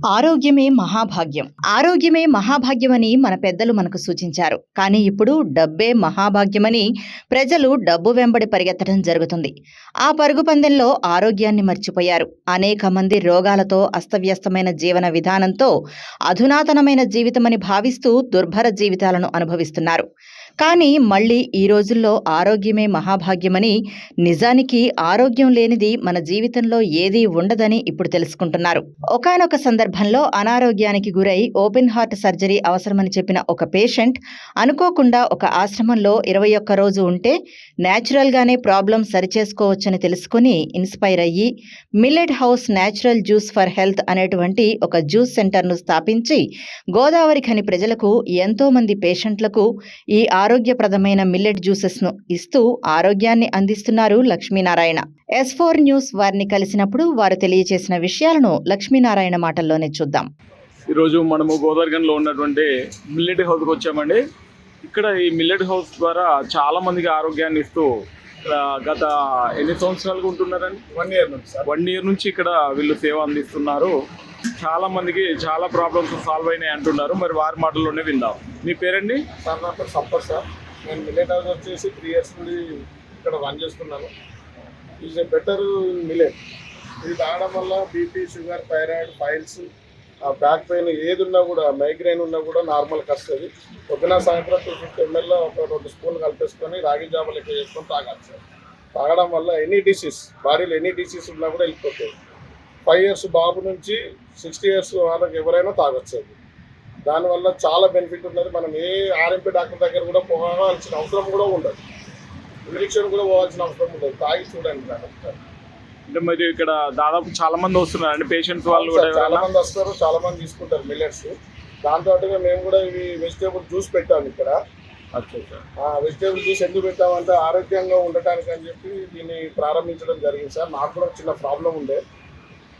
ఆరోగ్యమే మహాభాగ్యం. ఆరోగ్యమే మహాభాగ్యమని మన పెద్దలు మనకు సూచించారు. కానీ ఇప్పుడు డబ్బే మహాభాగ్యమని ప్రజలు డబ్బు వెంబడి పరిగెత్తడం జరుగుతుంది. ఆ పరుగు పందెంలో ఆరోగ్యాన్ని మర్చిపోయారు. అనేక మంది రోగాలతో అస్తవ్యస్తమైన జీవన విధానంతో అధునాతనమైన జీవితమని భావిస్తూ దుర్భర జీవితాలను అనుభవిస్తున్నారు. కానీ మళ్ళీ ఈ రోజుల్లో ఆరోగ్యమే మహాభాగ్యమని, నిజానికి ఆరోగ్యం లేనిది మన జీవితంలో ఏదీ ఉండదని ఇప్పుడు తెలుసుకుంటున్నారు. ఒకానొక సందర్భంలో అనారోగ్యానికి గురై ఓపెన్ హార్ట్ సర్జరీ అవసరమని చెప్పిన ఒక పేషెంట్ అనుకోకుండా ఒక ఆశ్రమంలో 21 రోజు ఉంటే న్యాచురల్గానే ప్రాబ్లం సరిచేసుకోవచ్చని తెలుసుకుని ఇన్స్పైర్ అయ్యి millet house natural juice for health అనేటువంటి ఒక జ్యూస్ సెంటర్ను స్థాపించి గోదావరి ఖని ప్రజలకు, ఎంతో మంది పేషెంట్లకు ఈ ఆరోగ్యప్రదమైన మిల్లెట్ జ్యూసెస్ను ఇస్తూ ఆరోగ్యాన్ని అందిస్తున్నారు లక్ష్మీనారాయణ. S4 న్యూస్ వారిని కలిసినప్పుడు వారు తెలియజేసిన విషయాలను లక్ష్మీనారాయణ మాటల్లోనే చూద్దాం. ఈరోజు మనము గోదావరిలో ఉన్నటువంటి మిల్లెట్ హౌస్కి వచ్చామండి. ఇక్కడ ఈ మిల్లెట్ హౌస్ ద్వారా చాలా మందికి ఆరోగ్యాన్ని ఇస్తూ గత ఎన్ని సంవత్సరాలుగా ఉంటున్నారండి? 1 year నుంచి సార్. 1 year నుంచి ఇక్కడ వీళ్ళు సేవ అందిస్తున్నారు. చాలా మందికి చాలా ప్రాబ్లమ్స్ సాల్వ్ అయినాయి అంటున్నారు. మరి వారి మాటల్లోనే విందాం. మీ పేరండి? సార్ నా పేరు సంపత్ సార్. నేను మిల్లెట్ హౌస్ వచ్చేసి 3 years నుండి ఇక్కడ రన్ చేస్తున్నాను. Is a better millet. ఇది తాగడం వల్ల BP, sugar, thyroid, files, back pain ఏది ఉన్నా కూడా, మైగ్రేన్ ఉన్నా కూడా నార్మల్కి వస్తుంది. పొద్దున సాయంత్రం 250 ml ఒక 2 స్పూన్లు కలిపేసుకొని రాగి జామ లెక్క చేసుకొని తాగాలి సార్. తాగడం వల్ల ఎనీ డిసీజ్, బాడీలో ఎనీ డిసీజ్ ఉన్నా కూడా వెళ్ళిపోతాయి. 5 years బాబు నుంచి 60 years వాళ్ళకి ఎవరైనా తాగొచ్చు. అది దానివల్ల చాలా బెనిఫిట్ ఉన్నది. మనం ఏ ఆర్ఎంపీ డాక్టర్ దగ్గర కూడా పోవాల్సిన అవసరం కూడా ఉండదు. ఇంజక్షన్ కూడా పోవాల్సిన అవసరం ఉండదు. తాగి చూడండి డాక్టర్. అంటే మరి ఇక్కడ దాదాపు చాలా మంది వస్తున్నారు అండి పేషెంట్స్ వాళ్ళు కూడా? చాలా మంది వస్తారు, చాలా మంది తీసుకుంటారు మిల్లెట్స్. దాంతో మేము కూడా ఇవి వెజిటేబుల్ జ్యూస్ పెట్టాము ఇక్కడ. వెజిటేబుల్ జ్యూస్ ఎందుకు పెట్టామంటే ఆరోగ్యంగా ఉండటానికి అని చెప్పి దీన్ని ప్రారంభించడం జరిగింది సార్. నాకు కూడా చిన్న ప్రాబ్లం ఉండే,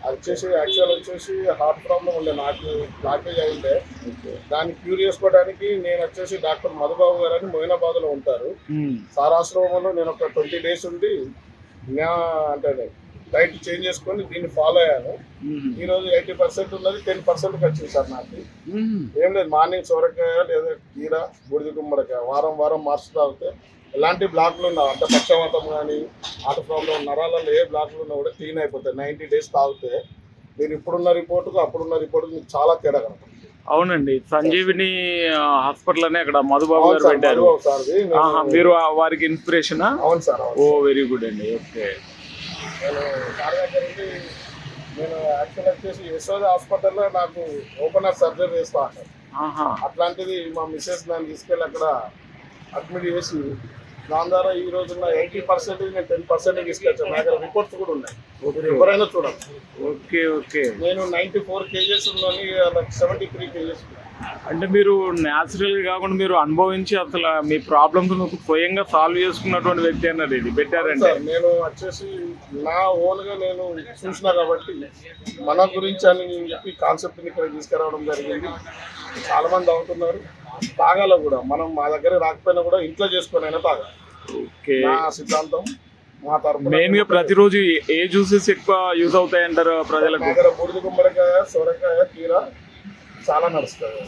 అది వచ్చేసి యాక్చువల్ వచ్చేసి హార్ట్ ప్రాబ్లం ఉండే, నాకు బ్లాకేజ్ అయిందే. దాన్ని క్యూర్ చేసుకోవడానికి నేను వచ్చేసి డాక్టర్ మధుబాబు గారు అని మొయినాబాద్లో ఉంటారు. సారాశ్రమంలో నేను ఒక 20 days ఉండి అంటే డైట్ చేంజ్ చేసుకొని దీన్ని ఫాలో అయ్యాను. ఈరోజు 80% ఉన్నది 10%కి వచ్చింది సార్. నాకు ఏం లేదు, మార్నింగ్ సొరకాయ లేదా కీర, బూడిద గుమ్మడికాయ వారం వారం మార్చి తాగితే ఎలాంటి బ్లాక్లు ఉన్నా, అంటే పక్షవాతం కానీ హార్ట్ ప్రాబ్లం, నరాలలో ఏ బ్లాక్లు ఉన్నా కూడా క్లీన్ అయిపోతాయి. 90 days తాగితే మీరు ఇప్పుడున్న రిపోర్టుకు అప్పుడున్న రిపోర్టుకు మీకు చాలా తేడా కనపడుతుంది. అవునండి, సంజీవిని హాస్పిటల్ అనే అక్కడ మధుబాబు గారు పెట్టారు. మీరు వారికి ఇన్స్పిరేషన్? అవును సార్. ఓ వెరీ గుడ్ అండి. ఓకే. నేను సార్ దగ్గర నేను యాక్చువల్ వచ్చేసి యశోద హాస్పిటల్లో నాకు ఓపెన్ హార్ట్ సర్జరీ చేస్తా ఉంటాను. అట్లాంటిది మా మిస్సెస్ దాన్ని తీసుకెళ్ళి అక్కడ అడ్మిట్ చేసి దాని ద్వారా ఈ రోజున్న 80% నేను 10% తీసుకొచ్చాను. నా దగ్గర రిపోర్ట్స్ కూడా ఉన్నాయి, ఎవరైనా చూడండి. Okay okay. నేను 94 kgs ఉన్నాను, 73 kgs. అంటే మీరు న్యాచురల్గా కాకుండా మీరు అనుభవించి అసలు మీ ప్రాబ్లమ్స్ స్వయంగా సాల్వ్ చేసుకున్నటువంటి వ్యక్తి అన్నది ఇది పెట్టారంటే. నేను వచ్చేసి నా ఓన్గా నేను చూసినా కాబట్టి మన గురించి అని చెప్పి కాన్సెప్ట్ని ఇక్కడ తీసుకురావడం జరిగింది. చాలా మంది అవుతున్నారు, తాగాల కూడా. మనం మా దగ్గర రాకపోయినా కూడా ఇంట్లో చేసుకొని అయినా తాగాలి. ఓకే. నా సిద్ధాంతం. మా తరఫున మెయిన్ గా ప్రతిరోజు ఏ జ్యూసెస్ ఎక్కువ యూజ్ అవుతాయి అంటారు ప్రజలకు? దగ్గర బూడిద గుమ్మడికాయ, సొరకాయ, కీర చాలా నడుస్తుంది.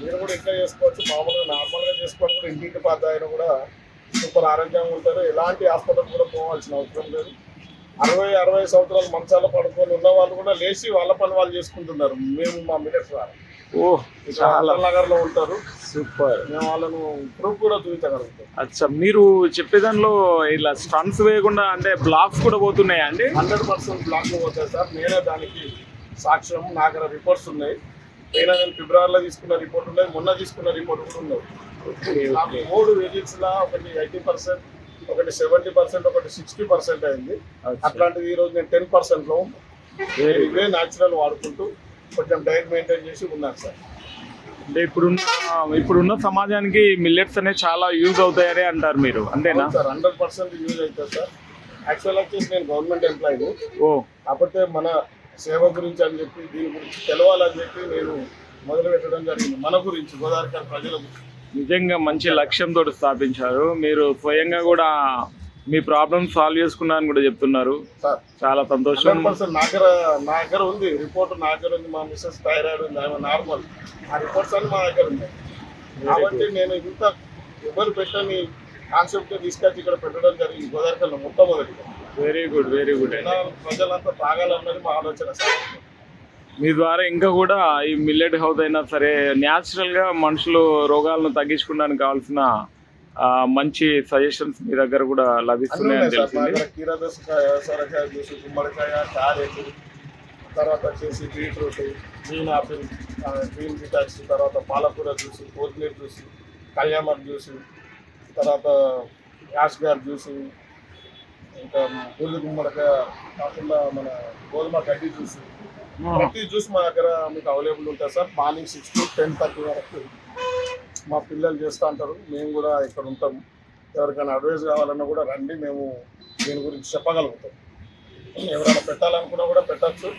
మీరు కూడా ఇంట్లో చేసుకోవచ్చు. మామూలుగా నార్మల్గా చేసుకొని కూడా ఇంటింటి పాత ఆయన కూడా సూపర్ ఆరోగ్యంగా ఉంటారు. ఎలాంటి హాస్పిటల్ కూడా పోవాల్సిన అవసరం లేదు. 60 సంవత్సరాలు మంచాల పడుకొని ఉన్న వాళ్ళు కూడా లేచి వాళ్ళ పని వాళ్ళు చేసుకుంటున్నారు. మేము మా మిల్లెట్స్ వారు చాలా నగర్లో ఉంటారు. సూపర్. మేము వాళ్ళను ప్రూఫ్ కూడా చూపించగలుగుతాం. అచ్చా, మీరు చెప్పేదానిలో ఇలా స్టన్స్ వేయకుండా అంటే బ్లాక్స్ కూడా పోతున్నాయా అండి? 100% బ్లాక్లు పోతాయి సార్. నేనే దానికి సాక్ష్యం. నా దగ్గర రిపోర్ట్స్ ఉన్నాయి. నేను ఫిబ్రవరిలో తీసుకున్న రిపోర్ట్ ఉన్నాయి, మొన్న తీసుకున్న రిపోర్ట్ కూడా ఉన్నాయి. నాకు 3 విజిట్స్లో ఒకటి 80%, ఒకటి 70%, ఒకటి 60% అయింది. అట్లాంటిది ఈరోజు నేను 10%లో ఇవే న్యాచురల్ వాడుకుంటూ కొంచెం డైట్ మెయింటైన్ చేసి ఉన్నాను సార్. అంటే ఇప్పుడున్న సమాజానికి మిల్లెట్స్ అనేవి చాలా యూజ్ అవుతాయని అంటారు మీరు, అంతేనా సార్? 100% యూజ్ అవుతుంది సార్. యాక్చువల్ వచ్చేసి నేను గవర్నమెంట్ ఎంప్లాయీని. కాకపోతే మన సేవ గురించి అని చెప్పి, దీని గురించి తెలవాలని చెప్పి నేను మొదలు పెట్టడం జరిగింది. మన గురించి, గోదావరి ప్రజల గురించి. నిజంగా మంచి లక్ష్యంతో స్థాపించారు. మీరు స్వయంగా కూడా మీ ప్రాబ్లమ్ సాల్వ్ చేసుకున్నా అని కూడా చెప్తున్నారు. సార్ చాలా సంతోషం. 100% నా దగ్గర ఉంది రిపోర్ట్, నా దగ్గర ఉంది. మా మిస్సెస్ థైరాయిడ్ ఉంది, ఆమె నార్మల్. ఆ రిపోర్ట్స్ అన్ని మా దగ్గర ఉన్నాయి. కాబట్టి నేను ఇంత ఎవరు పెట్టని కాన్సెప్ట్ తీసుకొచ్చి ఇక్కడ పెట్టడం జరిగింది గోదావరిలో మొట్టమొదటిగా. వెరీ గుడ్ అండి. ప్రజలంతా తాగాలన్నది మా ఆలోచన సార్. మీ ద్వారా ఇంకా కూడా ఈ మిల్లెట్ హౌస్ అయినా సరే న్యాచురల్గా మనుషులు రోగాలను తగ్గించుకోవడానికి కావాల్సిన మంచి సజెషన్స్ మీ దగ్గర కూడా అన్నీ లభిస్తున్నాయని ఉన్నాయి సార్. మా తెలిసింది. దగ్గర కీరదోసకాయ, సొరకాయ జ్యూస్, గుమ్మడికాయ, క్యారెట్, తర్వాత వచ్చేసి బీట్రూట్, గ్రీన్ ఆపిల్, గ్రీన్ బిటాక్స్, తర్వాత పాలకూర జ్యూస్, కొత్తిమీర జ్యూస్, కళ్యామర్ జ్యూస్, తర్వాత యాష్గార్ జ్యూస్, ఇంకా బుల్లి గుమ్మడికాయ కాకుండా మన గోధుమ గడ్డి జ్యూస్, ప్రతి జ్యూస్ మా దగ్గర మీకు అవైలబుల్ ఉంటుంది సార్. మార్నింగ్ 6 to 10:30 వరకు మా పిల్లలు చేస్తూ ఉంటారు. మేము కూడా ఇక్కడ ఉంటాం. ఎవరికైనా అడ్వైస్ కావాలన్నా కూడా రండి, మేము దీని గురించి చెప్పగలుగుతాం. ఎవరైనా పెట్టాలనుకున్నా కూడా పెట్టచ్చు.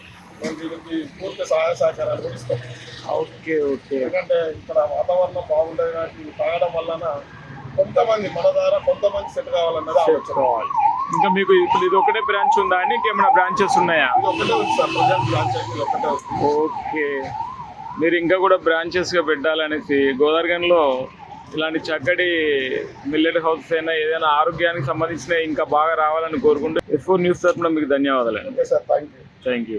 మేము దీనికి పూర్తి సహాయ సహకారాలు కూడా ఇస్తాం. ఓకే. ఎందుకంటే ఇక్కడ వాతావరణం బాగుంటుంది కాబట్టి ఇది తాగడం వలన కొంతమంది మన ద్వారా కొంతమంది సెట్ కావాలన్నది ఆలోచన. ఇంకా మీకు ఇప్పుడు ఇది ఒకటే బ్రాంచ్ ఉందా అండి, ఇంకేమైనా బ్రాంచెస్ ఉన్నాయా? ఇది ఒకటే ఉంది సార్, ప్రజెంట్ బ్రాంచ్ అయితే ఇది ఒకటే ఉంది. ఓకే. మీరు ఇంకా కూడా బ్రాంచెస్గా పెట్టాలనేసి గోదావరిలో ఇలాంటి చక్కటి మిల్లెట్ హౌస్ అయినా ఏదైనా ఆరోగ్యానికి సంబంధించిన ఇంకా బాగా రావాలని కోరుకుంటూ F4 న్యూస్ తరఫున మీకు ధన్యవాదాలు. Okay sir, thank you. Thank you.